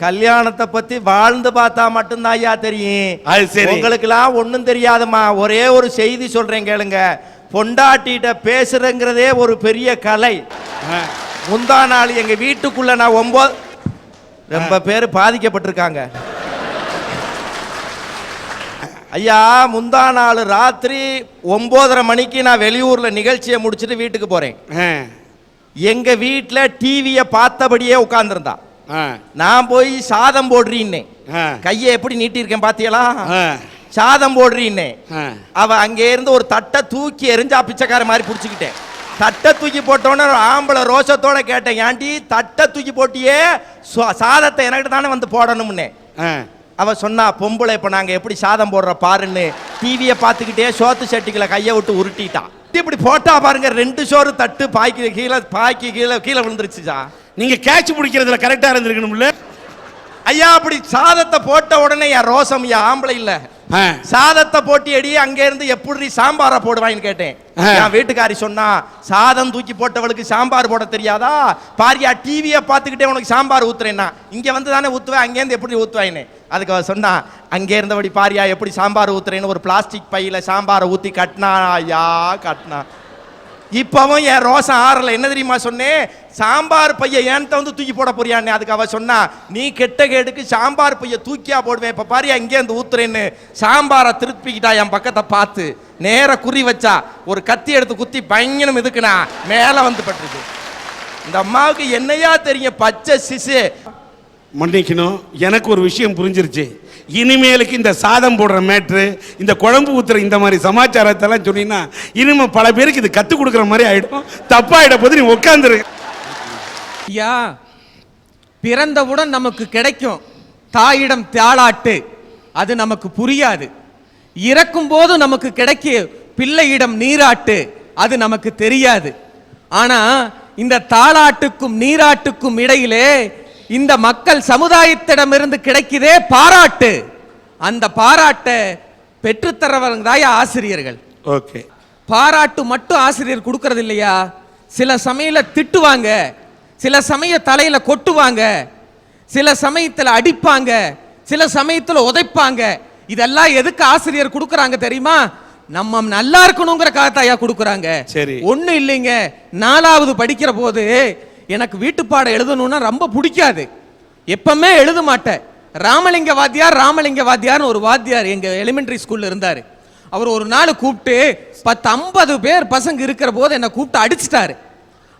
கல்யாணத்தை பத்தி வாழ்ந்து பார்த்தா மட்டும்தான் ஐயா தெரியும். அது சரி, உங்களுக்குலாம் ஒன்றும் தெரியாதுமா. ஒரே ஒரு செய்தி சொல்றேன் கேளுங்க. பொண்டாட்டிட்ட பேசுறங்கிறதே ஒரு பெரிய கலை. முந்தா நாள் எங்க வீட்டுக்குள்ள நான் 9 ரொம்ப பேர் பாதிக்கப்பட்டிருக்காங்க ஐயா. முந்தா நாள் ராத்திரி 9:30 மணிக்கு நான் வெளியூர்ல நிகழ்ச்சியை முடிச்சுட்டு வீட்டுக்கு போறேன். எங்க வீட்டுல டிவியை பார்த்தபடியே உட்கார்ந்துருந்தா. நான் போய் சாதம் போடுறீன்னே, கையை எப்படி நீட்டி இருக்கேன் பாத்தியலா, சாதம் போடுறீன்னே. அவ அங்கே இருந்து ஒரு தட்டை தூக்கி எரிஞ்சா பிச்சைக்கார மாதிரி பிடிச்சிக்கிட்டேன். தட்டை தூக்கி போட்டோன்னு ஆம்பளை ரோஷத்தோட கேட்டேன், ஏன்டி தட்டை தூக்கி போட்டியே, சாதத்தை எனக்கு தானே வந்து போடணும்னே. அவ சொன்னா, பொம்பளை இப்ப நாங்க எப்படி சாதம் போடுற பாருன்னு டிவியை பார்த்துக்கிட்டே சோத்து சட்டிகளை கையை விட்டு உருட்டிட்டான். இப்படி போட்டா பாருங்க, 2 சோறு தட்டு பாய்க்கு கீழே விழுந்துருச்சுச்சா. நீங்க கேட்ச் பிடிக்கிறதுல கரெக்டா இருந்திருக்கணும்ல ஐயா. அப்படி சாதத்தை போட்ட உடனே என் ரோசம், ஆம்பளை இல்ல, சாதத்தை போட்டி அடி அங்க இருந்து எப்படி சாம்பாரா போடுவான்னு கேட்டேன். என் வீட்டுக்காரி சொன்னா, சாதம் தூக்கி போட்டவளுக்கு சாம்பார் போட தெரியாதா, பாரியா டிவியை பார்த்துக்கிட்டே உனக்கு சாம்பார் ஊத்துறேன்னா இங்க வந்து தானே ஊத்துவேன், அங்கே இருந்து எப்படி ஊத்துவாயின்னு. அதுக்கு அவ சொன்னா, அங்கே இருந்தபடி பாரியா எப்படி சாம்பார் ஊத்துறேன்னு ஒரு பிளாஸ்டிக் பையில சாம்பாரை ஊத்தி கட்டினா. ஐயா கட்டினா. இப்பவும் என் ரோசம் ஆறல. என்ன தெரியுமா சொன்னேன், சாம்பார் பைய ஏன்ட்ட வந்து தூக்கி போட போறியான்னு. அதுக்கு அவ சொன்னா, நீ கெட்ட கேடுக்கு சாம்பார் பைய தூக்கியா போடுவேன், இப்ப பாரியா இங்கே இருந்து ஊத்துறேன்னு சாம்பாரை திருப்பிக்கிட்டா. என் பக்கத்தை பார்த்து நேர குறி வச்சா, ஒரு கத்தி எடுத்து குத்தி பயங்கரம் இதுக்குனா மேல வந்து பட்டுருக்கு. இந்த அம்மாவுக்கு என்னையா தெரியும், பச்சை சிசு. மன்னிக்கணும், எனக்கு ஒரு விஷயம் புரிஞ்சிருச்சு. இனிமேலுக்கு இந்த சாதம் போடுற மேட்ரு, இந்த குழம்பு ஊத்துற இந்த மாதிரி சமாச்சாரத்தெல்லாம் சொன்னீங்கன்னா இனிமே பல பேருக்கு இது கற்றுக் கொடுக்குற மாதிரி ஆயிடும். தப்பாயிட போது நீ உட்காந்துரு. ஐயா, பிறந்தவுடன் நமக்கு கிடைக்கும் தாயிடம் தாளாட்டு, அது நமக்கு புரியாது. இறக்கும் போது நமக்கு கிடைக்கும் பிள்ளையிடம் நீராட்டு, அது நமக்கு தெரியாது. ஆனா இந்த தாளாட்டுக்கும் நீராட்டுக்கும் இடையிலே இந்த மக்கள் சமுதாயத்திடமிருந்து கிடைக்குதே பாராட்டு. அந்த பாராட்டை பெற்றுத்தரவங்க தான் ஆசிரியர்கள். ஓகே, பாராட்டு மட்டும் ஆசிரியர் கொடுக்கறது இல்லையா, சில சமயத்துல திட்டுவாங்க, சில சமயம் தலையில கொட்டுவாங்க, சில சமயத்துல அடிப்பாங்க, சில சமயத்துல உதைப்பாங்க. இதெல்லாம் எதுக்கு ஆசிரியர் கொடுக்கறாங்க தெரியுமா? நம்ம நல்லா இருக்கணுங்கிற காத்தாயா கொடுக்கறாங்க. சரி, ஒண்ணு இல்லைங்க. 4வது படிக்கிற போது எனக்கு வீட்டு பாடம் எழுதணும்னா ரொம்ப பிடிக்காது, எப்பவுமே எழுத மாட்டேன். ராமலிங்க வாத்தியார்னு ஒரு வாத்தியார் எங்க எலிமெண்டரி ஸ்கூல்ல இருந்தாரு. அவர் ஒரு நாள் கூப்பிட்டு 10-50 பேர் பசங்க இருக்கிற போது என்னை கூப்பிட்டு அடிச்சிட்டாரு.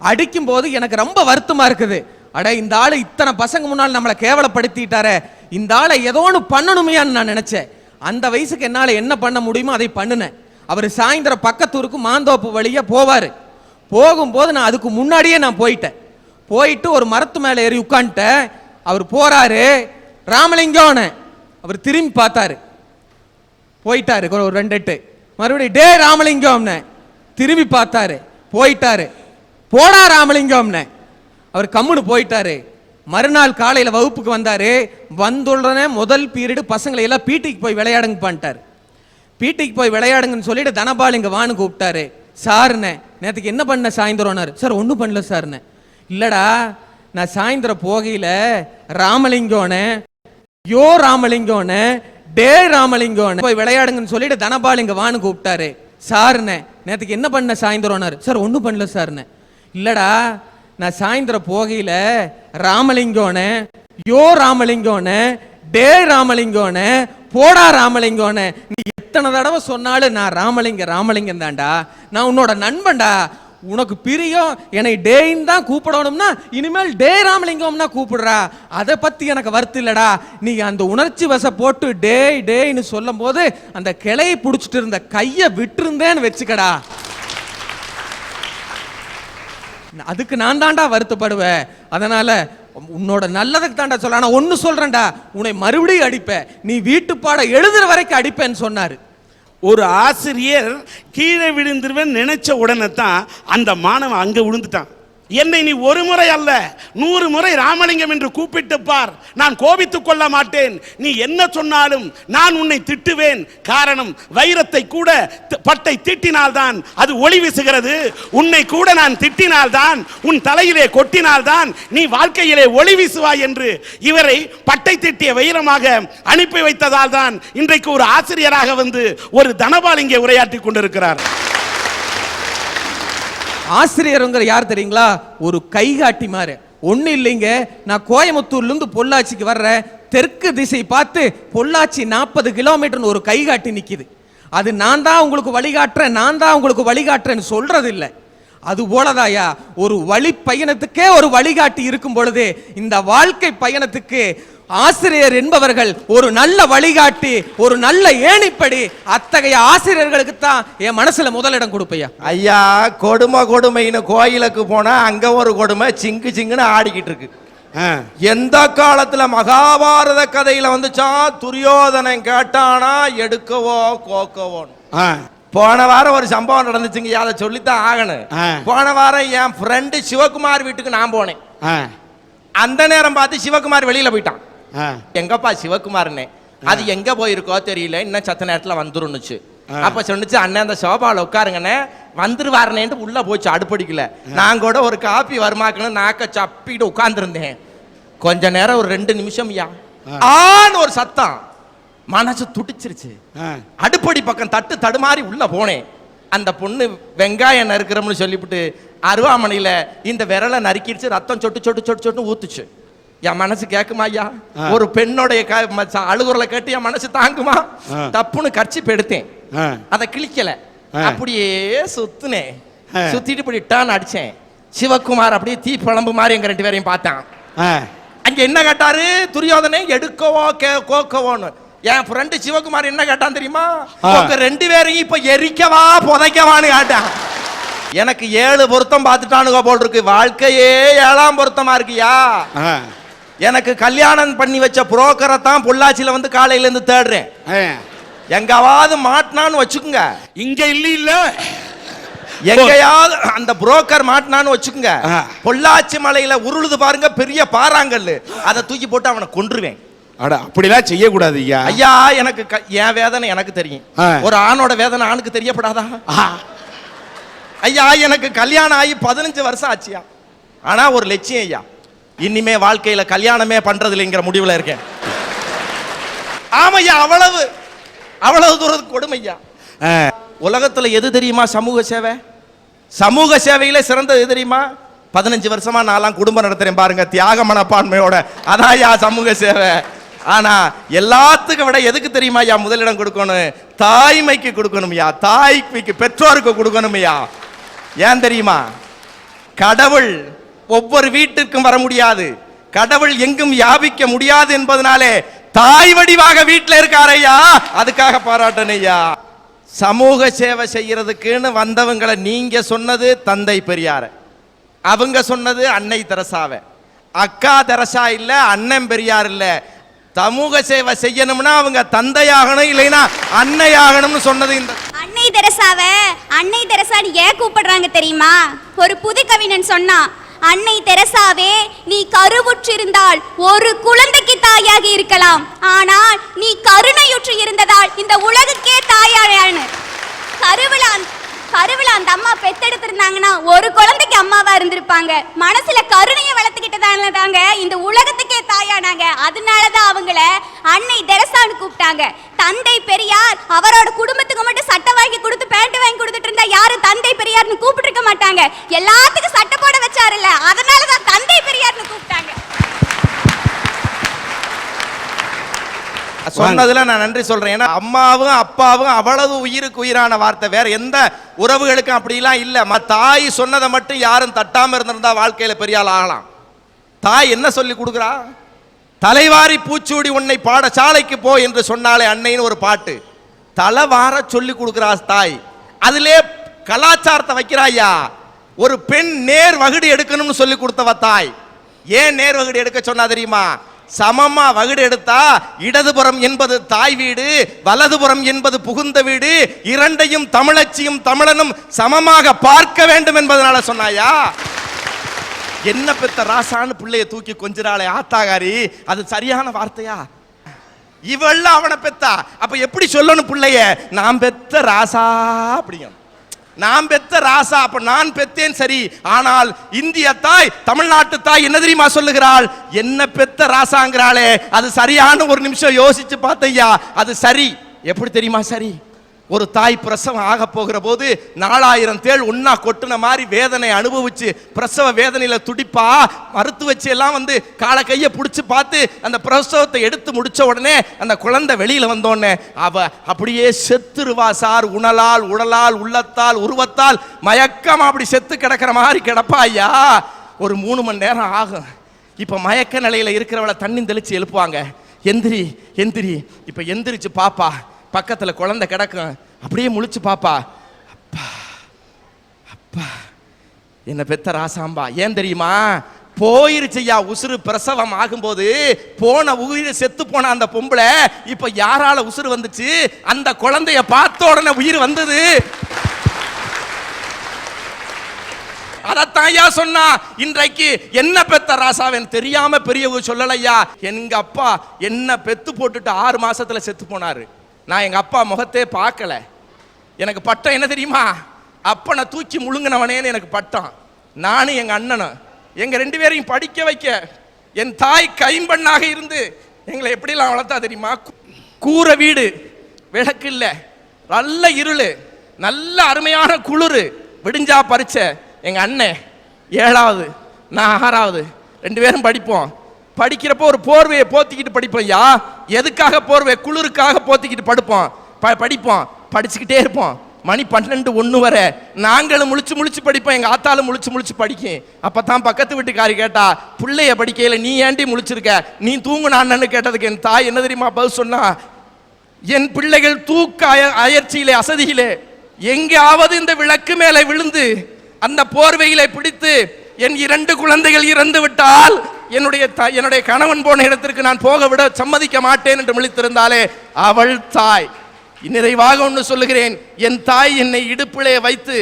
அடிக்கும் போது எனக்கு ரொம்ப வருத்தமா இருக்குது. அட, இந்த ஆளு இத்தனை பசங்க முன்னால் நம்மளை கேவலப்படுத்திட்டாரு, இந்த ஆளை ஏதோ ஒன்று பண்ணணுமையான்னு நான் நினைச்சேன். அந்த வயசுக்கு என்னால என்ன பண்ண முடியுமோ அதை பண்ணினேன். அவர் சாயந்தரம் பக்கத்தூருக்கு மாந்தோப்பு வழியா போவாரு. போகும்போது நான் அதுக்கு முன்னாடியே நான் போயிட்டு ஒரு மரத்து மேலே ஏறி உட்காந்துட்டேன். அவர் போறாரு, ராமலிங்கம். அவர் திரும்பி பார்த்தாரு, போயிட்டாரு. ஒரு 2 எட்டு மறுபடியும் டே ராமலிங்கம் திரும்பி பார்த்தாரு, போயிட்டாரு. போடா ராமலிங்கம். அவர் கம்முன்னு போயிட்டாரு. மறுநாள் காலையில் வகுப்புக்கு வந்தாரு. வந்துடனே முதல் பீரியடு பசங்களை எல்லாம் பீட்டிக்கு போய் விளையாடுங்க பண்ணிட்டாரு. பீட்டிக்கு போய் விளையாடுங்கன்னு சொல்லிட்டு தனபால் இங்க வான்னு கூப்பிட்டாரு. சாருண்ணே, நேற்றுக்கு என்ன பண்ண சாயந்தரம்னாரு. சார் ஒன்றும் பண்ணல சார்ண்ணே. இல்லடா, நான் சாயந்தரம் போகையில ராமலிங்கம் டே ராமலிங்கம் போய் விளையாடுங்கன்னு சொல்லிட்டு தனபால் இங்க வான்னு கூப்பிட்டாரு. சாருண்ணே, நேற்றுக்கு என்ன பண்ண சாயந்தரம்னாரு. சார் ஒன்றும் பண்ணல சார்ண்ணே. இல்லடா, நான் சாயந்தரம் போகையில ராமலிங்கம் டே ராமலிங்கம் போடா ராமலிங்கம். நீ எத்தனை தடவை சொன்னாலும் நான் ராமலிங்கம் தான்டா, நான் உன்னோட நண்பன்டா, உனக்கு பிரியம், என்னை டேன்னு தான் கூப்பிடணும்னா இனிமேல் டே ராமலிங்கம்னா கூப்பிடுறா, அதை பத்தி எனக்கு வருத்தம் இல்லடா. நீ அந்த உணர்ச்சி வச போட்டு டேன்னு சொல்லும் போது அந்த கிளையை பிடிச்சிட்டு இருந்த கையை விட்டுருந்தேன்னு வச்சுக்கடா, அதுக்கு நான் தாண்டா வருத்தப்படுவேன். அதனால உன்னோட நல்லதுக்கு தாண்டா சொல்ல. நான் ஒன்னு சொல்றேன்டா, உன்னை மறுபடியும் அடிப்பேன், நீ வீட்டு பாடம் எழுதுற வரைக்கும் அடிப்பேன்னு சொன்னாரு. ஒரு ஆசிரியர் கீழே விழுந்துருவேன் நினைச்ச உடனே தான் அந்த மாணவன் அங்க விழுந்துட்டான். என்னை நீ ஒரு முறை அல்ல 100 முறை ராமலிங்கம் என்று கூப்பிட்டு பார், நான் கோபித்துக் கொள்ள மாட்டேன். நீ என்ன சொன்னாலும் நான் உன்னை திட்டுவேன். காரணம், வைரத்தை கூட பட்டை தீட்டினால்தான் அது ஒளி வீசுகிறது. உன்னை கூட நான் திட்டினால்தான், உன் தலையிலே கொட்டினால்தான் நீ வாழ்க்கையிலே ஒளி வீசுவாய் என்று இவரை பட்டை தீட்டிய வைரமாக அனுப்பி வைத்ததால் தான் இன்றைக்கு ஒரு ஆசிரியராக வந்து ஒரு தனபால் இங்கே உரையாற்றி கொண்டிருக்கிறார். ஆசிரியருங்கிற யார் தெரியுங்களா? ஒரு கைகாட்டி மாதிரி. ஒன்றும் இல்லைங்க, நான் கோயம்புத்தூர்லேருந்து பொள்ளாச்சிக்கு வர்றேன். தெற்கு திசை பார்த்து பொள்ளாச்சி 40 கிலோமீட்டர்னு ஒரு கைகாட்டி நிற்கிது. அது நான் தான் உங்களுக்கு வழிகாட்டுறேன், நான் தான் உங்களுக்கு வழிகாட்டுறேன்னு சொல்றது இல்லை. அது போலதாயா ஒரு வழி பயணத்துக்கே ஒரு வழிகாட்டி இருக்கும் பொழுது இந்த வாழ்க்கை பயணத்துக்கு ஆசிரியர் என்பவர்கள் ஒரு நல்ல வழிகாட்டி, ஒரு நல்ல ஏணிப்படி. அத்தகைய ஆசிரியர்களுக்கு தான் என் மனசுல முதலிடம் கொடுப்பையா. ஐயா, கொடுமைன்னு கோயிலுக்கு போனா அங்க ஒரு கொடுமை சிங்கு சிங்குன்னு ஆடிக்கிட்டு இருக்கு. எந்த காலத்துல மகாபாரத கதையில வந்துச்சா துரியோதனன் கேட்டானா எடுக்கவோ கோக்கவோன்னு. போன வாரம் ஒரு சம்பவம் நடந்துச்சுங்க, அதை சொல்லித்தான் ஆகணும். போன வாரம் என் ஃப்ரெண்டு சிவகுமார் வீட்டுக்கு நான் போனேன். அந்த நேரம் பார்த்து சிவகுமார் வெளியில போயிட்டான். எங்கப்பா சிவகுமார்னே? அது எங்க போயிருக்கோ தெரியல, இன்னும் சத்த நேரத்துல வந்துருந்துச்சு. அப்ப சொன்னிச்சு, அண்ணன் அந்த சோபாவில் உட்காருங்கண்ணே வந்துருவாருனேன்ட்டு உள்ள போச்சு. அடுப்படிக்கல. நான் கூட ஒரு காப்பி வருமாக்கணும் நாக்க சப்பிட்டு உட்கார்ந்துருந்தேன். கொஞ்ச நேரம் ஒரு 2 நிமிஷம் ஆன்னு ஒரு சத்தம், மனசு துடிச்சிருச்சு. அடுப்படி பக்கம் தட்டு தடுமாறி உள்ள போனேன். அந்த பொண்ணு வெங்காயம் நறுக்கிறோம்னு சொல்லிவிட்டு அருவாமனையில இந்த விரலை நறுக்கிடுச்சு. ரத்தம் சொட்டு சொட்டு சொட்டு சொட்டு ஊத்துச்சு. என் மனசு கேட்குமா ஐயா? ஒரு பெண்ணோடைய அழுகுறலை கேட்டு என் மனசு தாங்குமா? தப்புன்னு கர்ச்சிப் எடுத்தேன், அதை கிழிக்கல, அப்படியே சுத்துனேன். சுத்திட்டு இப்படி டான் அடிச்சேன். சிவகுமார் அப்படியே தீ பழம்பு மாதிரி எங்க 2 பேரையும் பார்த்தான். அங்க என்ன கேட்டாரு? துரியோதனை எடுக்கவோ கோக்கவோன்னு. என் ஃப்ரெண்டு சிவகுமார் என்ன கேட்டான் தெரியுமா? உங்க 2 பேரையும் இப்ப எரிக்கவா புதைக்கவான்னு கேட்டான். எனக்கு 7 பொருத்தம் பார்த்துட்டானுங்க போல் இருக்கு. வாழ்க்கையே 7ஆம் பொருத்தமா இருக்குயா. எனக்கு கல்யாணம் பண்ணி வச்ச புரோக்கரை தான் பொள்ளாச்சியில வந்து காலையில இருந்து தேடுறேன். எங்காவது மாட்டினான்னு வச்சுக்குங்க, இங்க இல்ல எங்கயாவது அந்த புரோக்கர் மாட்டினான்னு வச்சுக்குங்க, பொள்ளாச்சி மலையில உருளுது பாருங்க பெரிய பாறாங்கல்லு, அதை தூக்கி போட்டு அவனை கொன்றுவேன். அப்படிலாம் செய்யக்கூடாது ஐயா. ஐயா, எனக்கு என் வேதனை எனக்கு தெரியும். ஒரு ஆணோட வேதனை ஆணுக்கு தெரியப்படாதா? ஐயா, எனக்கு கல்யாணம் ஆகி 15 வருஷம் ஆச்சியா. ஆனா ஒரு லட்சியம் ஐயா, இனிமே வாழ்க்கையில கல்யாணமே பண்றது இல்லைங்கிற முடிவுல இருக்கேன். ஆமையா, அவ்வளவு தூரத்துக்கு கொடுமையா. உலகத்துல எது தெரியுமா சமூக சேவை? சமூக சேவையில சிறந்தது எது தெரியுமா? 15 வருஷமா நான்லாம் குடும்பம் நடத்துறேன் பாருங்க, தியாக மனப்பான்மையோட. அதான்யா சமூக சேவை. ஆனா எல்லாத்துக்கும் விட எதுக்கு தெரியுமா ஐயா முதலிடம் கொடுக்கணும்? தாய்மைக்கு கொடுக்கணும்யா, தாய்மைக்கு, பெற்றோருக்கு கொடுக்கணும்யா. ஏன் தெரியுமா? கடவுள் ஒவ்வொரு வீட்டிற்கும் வர முடியாது, கடவுள் எங்கும் வியாபிக்க முடியாது என்பதனாலே தாய் வடிவாக வீட்டில் இருக்காரையா, அதுக்காக பாராட்டனையா. சமூக சேவை செய்யறதுக்குன்னு வந்தவங்களை நீங்க சொன்னது தந்தை பெரியார, அவங்க சொன்னது அன்னை தெரசாவ. அக்கா தெரசா இல்ல, அண்ணன் பெரியார் இல்ல. சமூக சேவை செய்யணும்னா அவங்க தந்தையாகணும், இல்லைன்னா அன்னையாகணும்னு சொன்னது இந்த அன்னை தெரசாவ. அன்னை தெரசான்னு ஏன் கூப்பிடுறாங்க தெரியுமா? ஒரு புது கவிஞன் சொன்னா, அன்னை தெரசாவே, நீ கருவுற்றிருந்தால் ஒரு குழந்தைக்கு தாயாகி இருக்கலாம், ஆனால் நீ கருணையுற்று இருந்ததால் இந்த உலகுக்கே தாயானு. கருவில அந்த அம்மா பெத்தெடுத்திருந்தாங்கன்னா ஒரு குழந்தைக்கு அம்மாவா இருந்திருப்பாங்க. மனசுல கருணையை வளர்த்துக்கிட்டதால தாங்க இந்த உலகத்துக்கே தாயானாங்க. அதனாலதான் அவங்கள அன்னை தெரசான்னு கூப்பிட்டாங்க. தந்தை பெரியார் அவரோட குடும்பத்துக்கு மட்டும் சட்டை வாங்கி கொடுத்து பேண்ட் வாங்கி கொடுத்துட்டு இருந்தா யாரும் தந்தை பெரியார்னு கூப்பிட்டு இருக்க மாட்டாங்க. எல்லாத்துக்கும் சட்டை போட வச்சாருல்ல, அதனாலதான் தந்தை பெரியார்னு கூப்பிட்டாங்க. சொன்னதுல நான் நன்றி சொல்றேன். ஏன்னா அம்மாவும் அப்பாவும் அவ்வளவு உயிருக்கு உயிரான வார்த்தை. வேற எந்த உறவுகளுக்கும் அப்படிலாம் இல்ல. தாய் சொன்னதை மட்டும் யாரும் தட்டாம இருந்திருந்தா வாழ்க்கையில பெரிய ஆள் ஆகலாம். தாய் என்ன சொல்லி கொடுக்குறா? தலைவாரி பூச்சூடி உன்னை பாடசாலைக்கு போ என்று சொன்னாலே அன்னைன்னு ஒரு பாட்டு தலைவார சொல்லி கொடுக்குறா தாய். அதிலே கலாச்சாரத்தை வைக்கிறாயா. ஒரு பெண் நேர் வகுடு எடுக்கணும்னு சொல்லி கொடுத்தவ தாய். ஏன் நேர் வகுடு எடுக்க சொன்னா தெரியுமா? சமமா வகுடு எடுத்தா இடதுபுறம் என்பது தாய் வீடு, வலதுபுறம் என்பது புகுந்த வீடு, இரண்டையும் தமிழச்சியும் தமிழனும் சமமாக பார்க்க வேண்டும் என்பதனால சொன்னாயா. என்ன பெத்த ராசான்னு பிள்ளைய தூக்கி கொஞ்சிறாளே ஆத்தாகாரி, அது சரியான வார்த்தையா? இவள்ள அவனை பெத்தா, அப்ப எப்படி சொல்லணும் பிள்ளைய? நான் பெத்த ராசா அப்படிங்க. நான் பெத்த ராசா, அப்ப நான் பெத்தேன் சரி. ஆனால் இந்திய தாய், தமிழ்நாட்டு தாய் என்ன தெரியுமா சொல்லுகிறாள்? என்ன பெத்த ராசாங்கிறாளே, அது சரியான ஒரு நிமிஷம் யோசிச்சு பார்த்தையா, அது சரி. எப்படி தெரியுமா சரி? ஒரு தாய் பிரசவம் ஆக போகிற போது 4000 தேள் ஒன்னா கொட்டுன மாதிரி வேதனை அனுபவிச்சு பிரசவ வேதனையில துடிப்பா, மருத்துவ வச்சு எல்லாம் வந்து காலை கையை பிடிச்சு பார்த்து அந்த பிரசவத்தை எடுத்து முடிச்ச உடனே அந்த குழந்தை வெளியில வந்தோடனே அவ அப்படியே செத்துருவா சார். உணலால், உடலால், உள்ளத்தால், உருவத்தால் மயக்கம் அப்படி செத்து கிடக்கிற மாதிரி கிடப்பா ஐயா. ஒரு 3 மணி நேரம் ஆகும். இப்ப மயக்க நிலையில இருக்கிறவளை தண்ணி தெளிச்சு எழுப்புவாங்க, எந்திரி எந்திரி. இப்ப எந்திரிச்சு பாப்பா, பக்கத்துல குழந்தை கிடக்கும், அப்படியே முழிச்சு பாப்பா, அப்பா அப்பா என்ன பெத்த ராசாம்பா. ஏன் தெரியுமா? போயிருச்சையா உசுறு. பிரசவம் ஆகும்போது போன உயிர் செத்து போன அந்த பொம்பளை இப்ப யாரால உசுறு வந்துச்சு? அந்த குழந்தைய பார்த்த உடனே உயிர் வந்தது. அதத்தான் ஐயா சொன்னா, இன்றைக்கு என்ன பெத்த ராசாவன் தெரியாம பெரியவங்க சொல்லலையா. எங்க அப்பா என்ன பெத்து போட்டுட்டு 6 மாசத்துல செத்து போனாரு. நான் எங்க அப்பா முகத்தே பார்க்கல. எனக்கு பட்டம் என்ன தெரியுமா? அப்பனை தூக்கி முழுங்கினவனேன்னு எனக்கு பட்டம். நானும் எங்க அண்ணனும் எங்க 2 பேரையும் படிக்க வைக்க என் தாய் கைம்பண்ணாக இருந்து எங்களை எப்படிலாம் வளர்த்தா தெரியுமா? கூரை வீடு, விளக்கு இல்லை, நல்ல இருளு, நல்ல அருமையான குளிர். விடிஞ்சா பறிச்ச எங்க அண்ணன் 7வது, நான் 6வது, 2 பேரும் படிப்போம். படிக்கிறப்போ ஒரு போர்வையை போத்திக்கிட்டு படிப்போம். யா எதுக்காக போர்வை? குளிருக்காக போத்திக்கிட்டு படுப்போம், படிப்போம், படிச்சுக்கிட்டே இருப்போம். மணி 12, 1 வரை நாங்களும் முழிச்சு முழிச்சு படிப்போம். எங்க ஆத்தாலும் முழிச்சு முழிச்சு படிக்கும். அப்பதான் பக்கத்து வீட்டுக்காரி கேட்டா, பிள்ளைய படிக்கையில நீ ஏண்டி முழிச்சிருக்க, நீ தூங்குனான்னு கேட்டதுக்கு என் தாய் என்ன தெரியுமா பதில் சொன்னா? என் பிள்ளைகள் தூக்க அயற்சியிலே அசதியிலே எங்காவது இந்த விளக்கு மேலே விழுந்து அந்த போர்வையிலே பிடித்து என் 2 குழந்தைகள் இறந்து விட்டால் என்னுடைய கணவன் போன இடத்திற்கு நான் போக விட சம்மதிக்க மாட்டேன் என்று விழித்திருந்தாலே அவள் தாய். நிறைவாக ஒன்று சொல்லுகிறேன், என் தாய் என்னை இடுப்பிலே வைத்து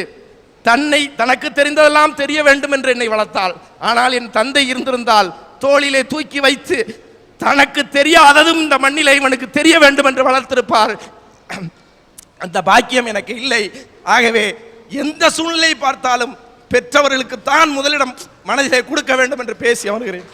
தனக்கு தெரிந்ததெல்லாம் தெரிய வேண்டும் என்று என்னை வளர்த்தாள். ஆனால் என் தந்தை இருந்திருந்தால் தோளிலே தூக்கி வைத்து தனக்கு தெரியாததும் இந்த மண்ணிலே இவனுக்கு தெரிய வேண்டும் என்று வளர்த்திருப்பார். அந்த பாக்கியம் எனக்கு இல்லை. ஆகவே எந்த சூழ்நிலை பார்த்தாலும் பெற்றவர்களுக்கு தான் முதலிடம் மனதிலே கொடுக்க வேண்டும் என்று பேசி அமர்கிறேன்.